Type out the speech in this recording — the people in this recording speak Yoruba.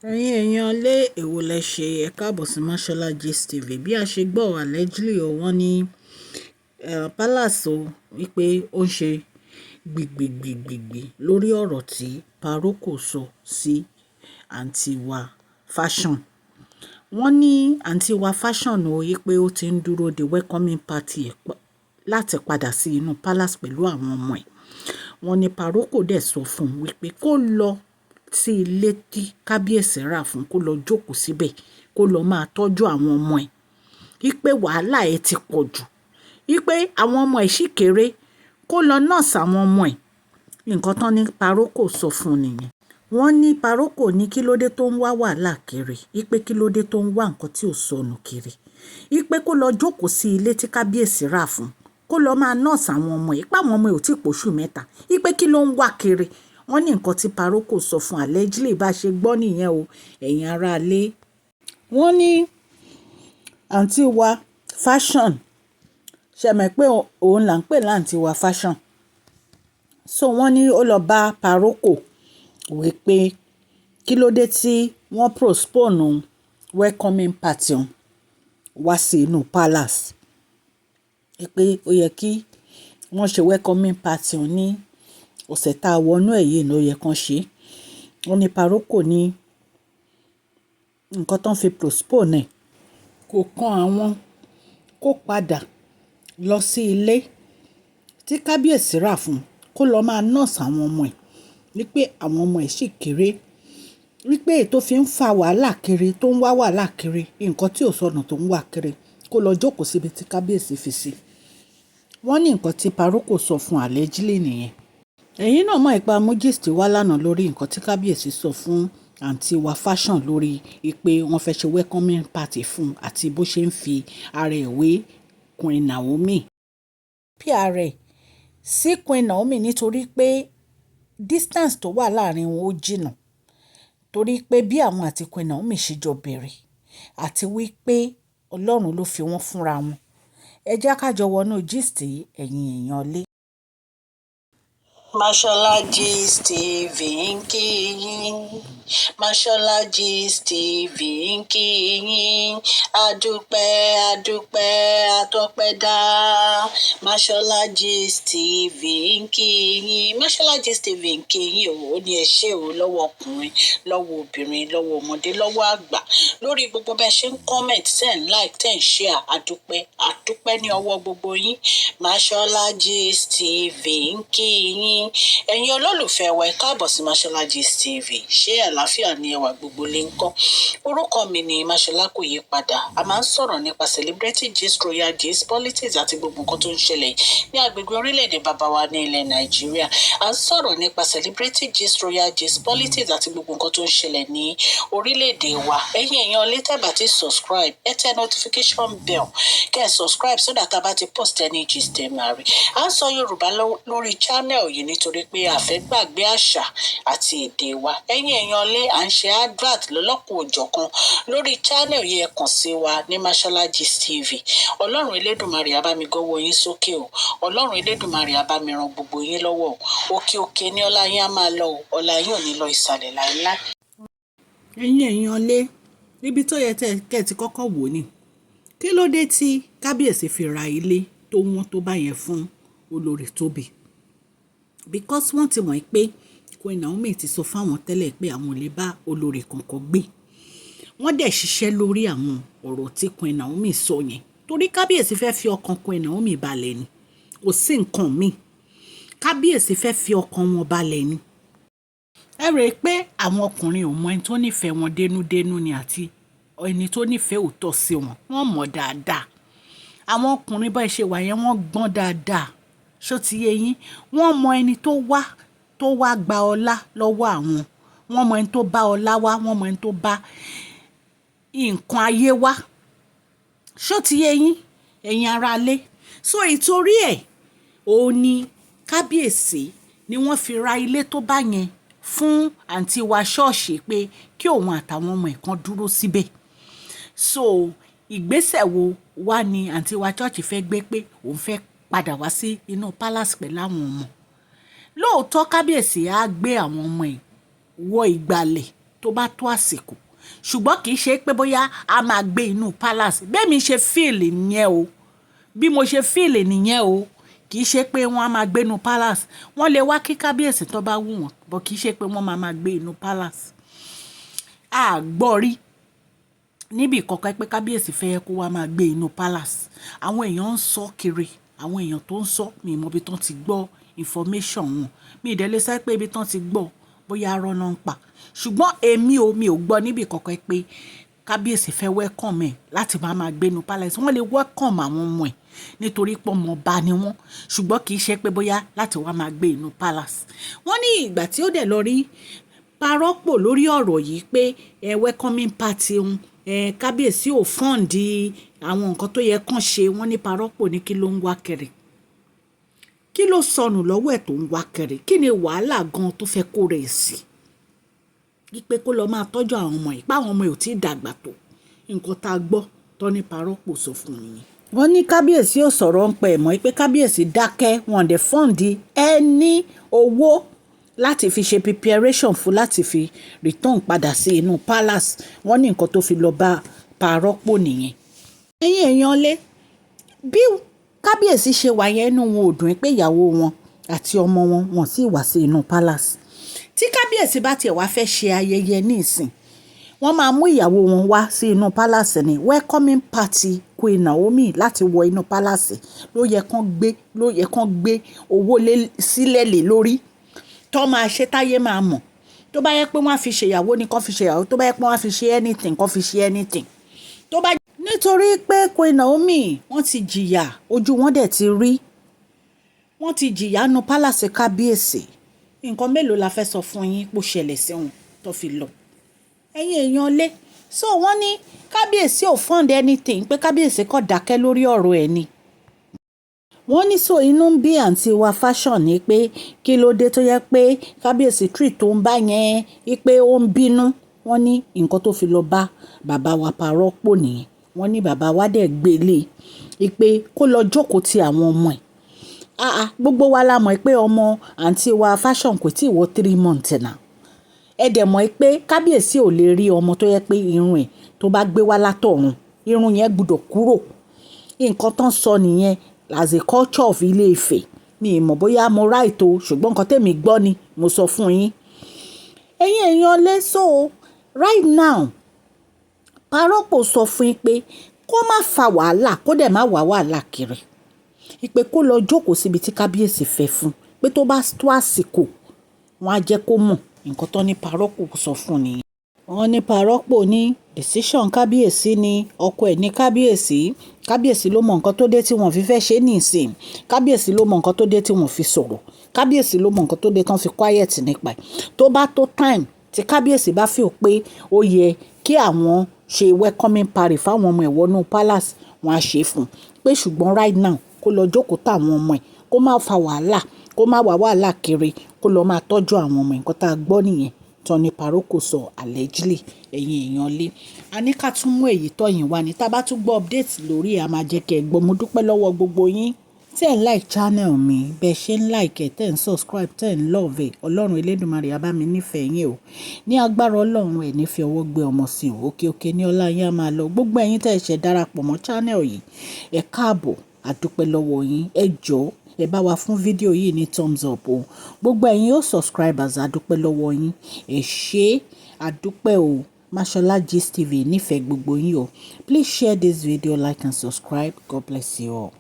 Ẹ̀yin èèyàn lé èwo lẹ ṣe ẹ káàbọ̀ sí Mashola Gist TV bí a ṣe gbọ́ allegedly wọ́n ní palace wípé ó ń ṣe gbìgbìgbìgbì lórí ọ̀rọ̀ tí paroko sọ sí àǹtí wa fashion. Wọ́n ní àǹtí wa fashion wípé ó ti ń dúró de welcoming party láti padà sí inú palace pẹ̀lú àwọn ọmọ ẹ̀. Wọ́n ní paroko dẹ̀ sọ fún un wípé kó lọ sí ilé tí kábíyèsí rà fún, kó lọ jókòó síbẹ̀ kó lọ máa tọ́jú àwọn ọmọ ẹ̀. Wípé wàhálà ẹ̀ ti pọ̀ jù, wípé àwọn ọmọ ẹ̀ ṣì kéré, kó lọ nọ́ọ̀sì àwọn ọmọ ẹ̀. Nǹkan tán ní paroko sọ fún un nìyẹn. Wọ́n ní paroko ní kí ló dé tó ń wá wàhálà kiri, wípé kí ló dé tó ń wá nǹkan tí ò sọnù kiri, wípé kó lọ jókòó sí ilé tí kábíyèsí rà fún, kó lọ máa nọ́ọ̀sì àwọn ọmọ ẹ̀, pé àwọn ọmọ ẹ̀ ò tí ì pòṣù mẹ́ta, wípé kí ló ń wá kiri. Wọ́n ní nǹkan tí paroko sọ fún allegedly bá ṣe gbọ́ nìyẹn o, ẹ̀yin aráalé. Wọ́n ní àǹtí wa fashion, ṣe mọ̀ pé òun là ń pè láǹtí wa fashion. So wọ́n ní ó lọ bá paroko wípé kí ló dé tí wọ́n postpone welcoming party wá sí inú palace. Wípé ó yẹ kí wọ́n ṣe welcoming party ní ọ̀sẹ̀ tá a wọnú ẹ̀ yìí ló yẹ kán ṣe. Wọ́n ní paroko ní nǹkan tó ń fi postpone ẹ̀ kò kan àwọn, kó padà lọ sí ilé tí kábíyèsí rà fún, kó lọ máa nọ́ọ̀sì àwọn ọmọ ẹ̀. Wípé àwọn ọmọ ẹ̀ ṣì kéré, wípé èyí tó fi ń fa wàhálà kiri, tó ń wá wàhálà kiri, nǹkan tí ò sọnù tó ń wá kiri, kó lọ jókòó síbi tí kábíyèsí fi sí. Wọ́n ní nǹkan tí paroko sọ fún allegedly nìyẹn. Ẹ̀yin náà mọ̀ ipa mú gist wá lánàá lórí nǹkan tí kábíyèsí sọ fún àǹtí wa fashion lórí pé wọ́n fẹ́ ṣe welcoming party fún àti bó ṣe ń fi ara ẹ̀ wé Queen Naomi. PR ẹ̀ sí Queen Naomi nítorí pé distance tó wà láàrin wọn ó jìnnà. Torí pé bí àwọn àti Queen Naomi ṣe jọ bẹ̀rẹ̀ àti wípé Ọlọ́run ló fi wọ́n fúnra wọn. Ẹ jẹ́ ká jọ wọnú gist ẹ̀yin èèyàn lé. Mashola Gist TV ń kí yín. Mashola Gist TV ń kí yín. Adúpẹ́ adúpẹ́ atọ́pẹ́dá. Mashola Gist TV ń kí yín. Mashola Gist TV ń kí yín o. Ó ní ẹ ṣé o lọ́wọ́ ọkùnrin, lọ́wọ́ obìnrin, lọ́wọ́ ọmọdé, lọ́wọ́ àgbà. Lórí gbogbo bẹ́ẹ̀ ṣe ń comment, tẹ̀ ń like, tẹ̀ ń share. Adúpẹ́ adúpẹ́ ní ọwọ́ gbogbo yín. Mashola Gist TV ń kí yín. Ẹ̀yin olólùfẹ́ wa ẹ káàbọ̀ sí Mashola Gist TV. Ṣé àlàáfíà ni ẹwà gbogbo lè ń kọ́? Orúkọ mi ni Mashola kò yí padà. A máa ń sọ̀rọ̀ nípa celebrity gist, royal gist, politics àti gbogbo nǹkan tó ń ṣẹlẹ̀ ní agbègbè orílẹ̀-èdè bàbá wa ní ilẹ̀ Nàìjíríà. A ń sọ̀rọ̀ nípa celebrity gist, royal gist, politics àti gbogbo nǹkan tó ń ṣẹlẹ̀ ní orílẹ̀-èdè wa. Ẹ̀yin èèyàn lè tẹ́ bá ti subscribe, ẹ tẹ notification bell kẹ́ ẹ subscribe so that a bá ti post any gist ẹ máa rí. A ń sọ Yorùbá lórí channel yìí nítorí pé a fẹ́ gbàgbé àṣà àti èdè wa. Ẹ̀yin èèyàn lé à ń ṣe advert lọ́lọ́kùn òjọ̀kan lórí channel yìí, ẹ kàn sí wa ní Mashola Gist TV. Ọlọ́run Elédùmarè á bá mi gọ́wọ́ yín sókè o. Ọlọ́run Elédùmarè á bá mi ran gbogbo yín lọ́wọ́ o. Òkè òkè ni ọlá yín á máa lọ o. Ọlá yín ò ní lọ ìsàlẹ̀ láéláé. Ẹ̀yin èèyàn lé níbi tó yẹ kẹ́ ti kọ́kọ́ wò ni. Kí ló dé tí kábíyèsí fi ra ilé tó wọ́n tó bá yẹn fún olórí Tobi? Because wọ́n ti mọ̀ pé Queen Naomi ti sọ fáwọn tẹ́lẹ̀ pé àwọn ò lè bá olórí kankan gbé. Wọ́n dẹ̀ ṣiṣẹ́ lórí àwọn ọ̀rọ̀ tí Queen Naomi sọ yẹn. Torí kábíyèsí fẹ́ fi ọkàn Queen Naomi balẹ̀ ni. Kò sí nǹkan míì. Kábíyèsí fẹ́ fi ọkàn wọn balẹ̀ ni. Ẹ rè pé àwọn ọkùnrin ò mọ ẹni tó nífẹ̀ẹ́ wọn dénúdénú ni àti ẹni tó nífẹ̀ẹ́ òótọ́ sí wọn. Wọ́n mọ̀ dáadáa. Àwọn ọkùnrin bá ṣe wà yẹn wọ́n gbọ́n dáadáa. Ṣó ti yé yín? Wọ́n mọ ẹni tó wá gba ọlá lọ́wọ́ àwọn. Wọ́n mọ ẹni tó bá ọlá wá, wọ́n mọ ẹni tó bá nǹkan ayé wá. Ṣó ti yé yín? Ẹ̀yin aráalé. So ìtorí ẹ̀ òun ni kábíyèsí ni wọ́n fi ra ilé tó bá yẹn fún àǹtí wa ṣọ́ọ̀ṣì pé kí òun àtàwọn ọmọ ẹ̀ kan dúró síbẹ̀. So ìgbésẹ̀ wo wá ni àǹtí wa ṣọ́ọ̀ṣì fẹ́ gbé pé òun fẹ́ padà wá sí inú palace pẹ̀lú àwọn ọmọ? Lóòótọ́ kábíyèsí á gbé àwọn ọmọ ẹ̀ wọ ìgbàlẹ̀ tó bá tó àsìkò ṣùgbọ́n kì í ṣe pé bóyá a máa gbé inú palace bẹ́ẹ̀ mi ṣe fíìlì nìyẹn o bí mo ṣe fíìlì nìyẹn o kì í ṣe pé wọ́n á máa gbé inú palace wọ́n lè wá kí kábíyèsí tó bá wù wọ́n bọ́ kì í ṣe pé wọ́n máa gbé inú palace a gbọ́ rí níbi ìkọ̀kọ̀ pé kábíyèsí fẹ́ kó wá máa gbé inú palace àwọn èèyàn ń sọ kiri àwọn èèyàn tó ń sọ mi mọ ibi tán ti gbọ́ information wọn mi ìdẹ́lẹ́ sẹ́ pé ibi tán ti gbọ́ bóyá arọ́ náà ń pa ṣùgbọ́n mi ò gbọ́ níbi ìkọ̀kọ̀ pé kábíyèsí fẹ́ welcome ẹ̀ láti máa gbé inú palace wọ́n lè welcome àwọn ọmọ ẹ̀ nítorí pé ọmọ ọba ni wọ́n ṣùgbọ́n kì í ṣe pé bóyá láti wá máa gbé inú palace wọ́n ní ìgbà tí ó dẹ̀ lọ rí parọ́pò lórí ọ̀rọ̀ yìí pé welcoming party kábíyèsí ò fọ́ǹdì àwọn nǹkan tó yẹ kán ṣe wọ́n ní parọ́pò ní kí ló ń wá kiri kí ló sọnù lọ́wọ́ ẹ̀ tó ń wá kiri kí ni wàhálà gan tó fẹ́ kó rẹ̀ sí wípé kó lọ máa tọ́jú àwọn ọmọ yìí páwọn ọmọ yìí ò tí ì dàgbà tó nǹkan tá a gbọ́ tó ní parọ́pò sọ fún mi. wọ́n ní kábíyèsí ò sọ̀rọ̀ ń pẹ́ mọ́ pé kábíyèsí dákẹ́ wọn dẹ̀ fọ́ǹdì ẹni owó láti fi ṣe preparation fún láti fi return padà sí inú palace wọ́n ní nǹkan tó fi lọ bá parọ́pò nìyẹn. ẹ̀yin èèyàn lé bí kábíyèsí ṣe wà yẹn inú wọn ò dùn pé ìyàwó wọn àti ọmọ wọn sì wá sí inú palace tí kábíyèsí bá tiẹ̀ wá fẹ́ ṣe ayẹyẹ ní ìsìn wọ́n máa mú ìyàwó wọn wá sí inú palace ní welcoming party Queen Naomi láti wọ inú palace ló yẹ kán gbé owó sílẹ̀ lé lórí tó máa ṣe táyé máa mọ̀ tó bá yẹ pé wọ́n á fi ṣèyàwó ni kán fi ṣèyàwó tó bá yẹ pé wọ́n á fi ṣe anything kán fi ṣe anything tó bá nítorí pé Queen Naomi wọ́n ti jìyà ojú wọn dẹ̀ ti rí wọ́n ti jìyà nu palace kábíyèsí nǹkan mélòó la fẹ́ sọ fún yín pò ṣẹlẹ̀ sí wọn tó fi lọ ẹ̀yin èèyàn lé so wọ́n ní kábíyèsí ò fund anything pé kábíyèsí kò dákẹ́ lórí ọ̀rọ̀ ẹ̀ ni wọ́n ní so inú ń bí àǹtí wa fashion ni pé kí ló dé tó yẹ pé kábíyèsí treat tó ń bá yẹn pé ó ń bínú wọ́n ní nǹkan tó fi lọ bá bàbá wa parọ́pò nìyẹn wọ́n ní bàbá wa dẹ̀ gbélé pé kó lọ jókòó ti àwọn ọmọ ẹ̀ gbogbo wa la mọ̀ pé ọmọ àǹtí wa fashion kò tí ì wọ 3 months náà ẹ dẹ̀ mọ̀ pé kábíyèsí ò lè rí ọmọ tó yẹ pé irun ẹ̀ tó bá gbé wá látọ̀run irun yẹn gbúdọ̀ kúrò nǹkan tán sọ nìyẹn as a culture of Ilé Ifẹ̀ mi ì mọ̀ bóyá mo right o ṣùgbọ́n nǹkan tèmi gbọ́ ni mo sọ fún yín ẹ̀yin èèyàn lé so right now parọ́pò sọ fún yín pé kó má fa wàhálà kó dẹ̀ má wá wàhálà kiri ìpè kó lọ jókòó síbi tí kábíyèsí fẹ́ fún pé tó bá tó àsìkò wọn á jẹ́ kó mọ̀ nǹkan tó ní parọ́pò sọ fún nìyẹn. wọ́n ní parọ́pò ní decision kábíyèsí ni ọkọ ẹ̀ ní kábíyèsí ló mọ nǹkan tó dé tí wọ́n fi fẹ́ ṣe ní ìsìn kábíyèsí ló mọ nǹkan tó dé tí wọ́n fi sọ̀rọ̀ kábíyèsí ló mọ nǹkan tó dé tán fi quiet nípa ẹ̀ tó bá tó time tí kábíyèsí bá feel pé ó yẹ kí àwọn ṣe welcoming party fáwọn ọmọ ẹ̀ wọnú palace wọn á ṣe fún un pé ṣùgbọ́n right now kó lọ jókòó táwọn ọmọ ẹ̀ kó má fa wàhálà kó má wá wàhálà kiri kó lọ máa tọ́jú àwọn ọmọ ẹ̀ nǹkan tá a gbọ́ nìyẹn tọ́ni parọ́pò sọ allegedly ẹ̀yin èèyàn lé a ní ká tún mú èyí tọ́yìn wá ní tá a bá tún gbọ́ update lórí a máa jẹ́ kẹ́ ẹ gbọ́ mo dúpẹ́ lọ́wọ́ gbogbo yín tẹ́ ẹ̀ like channel mi bẹ́ẹ̀ ṣe ń like ẹ̀ tẹ́ ẹ̀ ń subscribe tẹ́ ẹ̀ ń love ẹ̀ ọlọ́run elédùnmarè á bá mi nífẹ̀ẹ́ yín o ní agbára ọlọ́run ẹ̀ ní fi ọwọ́ gbé ọmọ sí o òkè ní ọlá yín á máa lọ gbogbo ẹ̀yin tẹ́ ẹ̀ ṣẹ̀ darapọ̀ mọ́ channel yìí ẹ káàbọ̀ àdúpẹ́ lọ́wọ́ yín ẹ jọ̀ọ́ ẹ bá wa fún fídíò yìí ní thumbs up o gbogbo ẹ̀yin ó subscribers àdúpẹ́ lọ́wọ́ yín ẹ ṣé àdúpẹ́ o Mashola Gist TV nífẹ̀ẹ́ gbogbo yín o please share this video like and subscribe God bless you all.